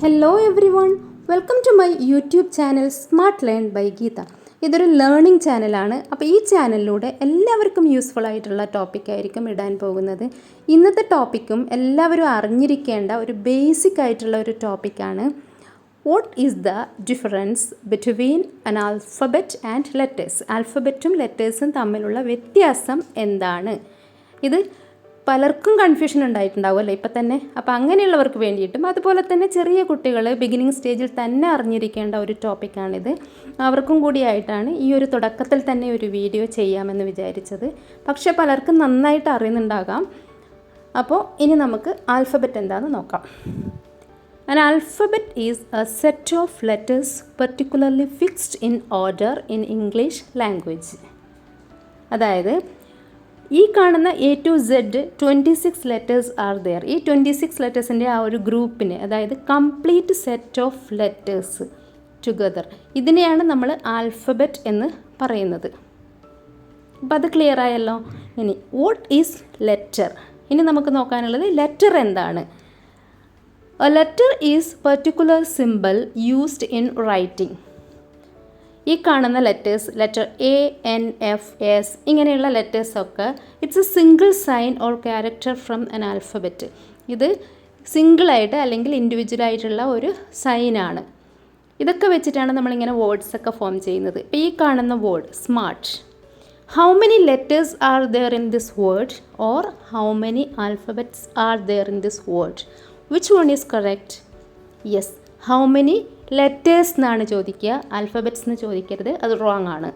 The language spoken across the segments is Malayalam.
Hello everyone, welcome to my YouTube channel smart learn by Geetha. ഇതൊരു ലേണിംഗ് ചാനലാണ്. അപ്പോൾ ഈ ചാനലിലൂടെ എല്ലാവർക്കും യൂസ്ഫുൾ ആയിട്ടുള്ള ടോപ്പിക്കായിരിക്കും ഇടാൻ പോകുന്നത്. ഇന്നത്തെ ടോപ്പിക്കും എല്ലാവരും അറിഞ്ഞിരിക്കേണ്ട ഒരു ബേസിക് ആയിട്ടുള്ള ഒരു ടോപ്പിക്കാണ്. What is the difference between അൻ ആൽഫബറ്റ് ആൻഡ് ലെറ്റേഴ്സ്? ആൽഫബറ്റും ലെറ്റേഴ്സും തമ്മിലുള്ള വ്യത്യാസം എന്താണ്? ഇത് പലർക്കും കൺഫ്യൂഷൻ ഉണ്ടായിട്ടുണ്ടാവുമല്ലോ ഇപ്പം തന്നെ. അപ്പോൾ അങ്ങനെയുള്ളവർക്ക് വേണ്ടിയിട്ടും അതുപോലെ തന്നെ ചെറിയ കുട്ടികൾ ബിഗിനിങ് സ്റ്റേജിൽ തന്നെ അറിഞ്ഞിരിക്കേണ്ട ഒരു ടോപ്പിക്കാണിത്. അവർക്കും കൂടിയായിട്ടാണ് ഈ ഒരു തുടക്കത്തിൽ തന്നെ ഒരു വീഡിയോ ചെയ്യാമെന്ന് വിചാരിച്ചത്. പക്ഷേ പലർക്കും നന്നായിട്ട് അറിയുന്നുണ്ടാകാം. അപ്പോൾ ഇനി നമുക്ക് ആൽഫബറ്റ് എന്താണെന്ന് നോക്കാം. An alphabet is a set of letters particularly fixed in order in English language. അതായത് ഈ കാണുന്ന A to Z 26 letters are there. ഈ 26 ലെറ്റേഴ്സിൻ്റെ ആ ഒരു ഗ്രൂപ്പിന്, അതായത് complete set of letters together, ഇതിനെയാണ് നമ്മൾ ആൽഫബറ്റ് എന്ന് പറയുന്നത്. അപ്പോൾ അത് ക്ലിയർ ആയല്ലോ. ഇനി വാട്ട് ഈസ് ലെറ്റർ? ഇനി നമുക്ക് നോക്കാനുള്ളത് ലെറ്റർ എന്താണ്. A letter is particular symbol used in writing. ഈ കാണുന്ന letters, letter A, N, F, S ഇങ്ങനെയുള്ള ലെറ്റേഴ്സൊക്കെ it's a single sign or character from an alphabet. ഇത് സിംഗിളായിട്ട് അല്ലെങ്കിൽ ഇൻഡിവിജ്വലായിട്ടുള്ള ഒരു സൈനാണ്. ഇതൊക്കെ വെച്ചിട്ടാണ് നമ്മളിങ്ങനെ വേർഡ്സൊക്കെ ഫോം ചെയ്യുന്നത്. ഇപ്പോൾ ഈ കാണുന്ന word smart, how many letters are there in this word or how many alphabets are there in this word? Which one is correct? Yes, how many letters എന്നാണ് ചോദിക്കുക, ആൽഫബറ്റ്സ് എന്ന് ചോദിക്കരുത്, അത് റോങ് ആണ്.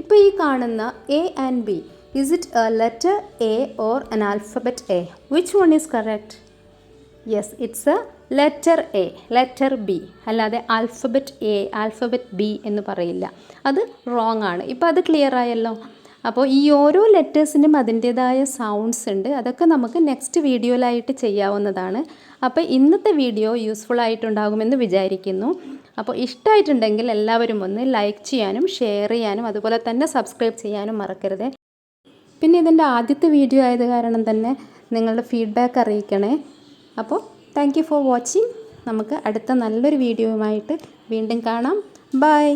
ഇപ്പോൾ ഈ കാണുന്ന A and B, is it A letter A or an alphabet A? Which one is correct? Yes, it's A letter A, letter B, അല്ലാതെ ആൽഫബറ്റ് എ, ആൽഫബറ്റ് ബി എന്ന് പറയില്ല. അത് റോങ് ആണ്. ഇപ്പോൾ അത് ക്ലിയർ ആയല്ലോ. അപ്പോൾ ഈ ഓരോ ലെറ്റേഴ്സിനും അതിൻ്റേതായ സൗണ്ട്സ് ഉണ്ട്. അതൊക്കെ നമുക്ക് നെക്സ്റ്റ് വീഡിയോയിലായിട്ട് ചെയ്യാവുന്നതാണ്. അപ്പോൾ ഇന്നത്തെ വീഡിയോ യൂസ്ഫുൾ ആയിട്ടുണ്ടാകുമെന്ന് വിചാരിക്കുന്നു. അപ്പോൾ ഇഷ്ടമായിട്ടുണ്ടെങ്കിൽ എല്ലാവരും ഒന്ന് ലൈക്ക് ചെയ്യാനും ഷെയർ ചെയ്യാനും അതുപോലെ തന്നെ സബ്സ്ക്രൈബ് ചെയ്യാനും മറക്കരുത്. പിന്നെ ഇതിൻ്റെ ആദ്യത്തെ വീഡിയോ ആയത് കാരണം തന്നെ നിങ്ങളുടെ ഫീഡ്ബാക്ക് അറിയിക്കണേ. അപ്പോൾ താങ്ക് യു ഫോർ വാച്ചിങ്. നമുക്ക് അടുത്ത നല്ലൊരു വീഡിയോയുമായിട്ട് വീണ്ടും കാണാം. ബൈ.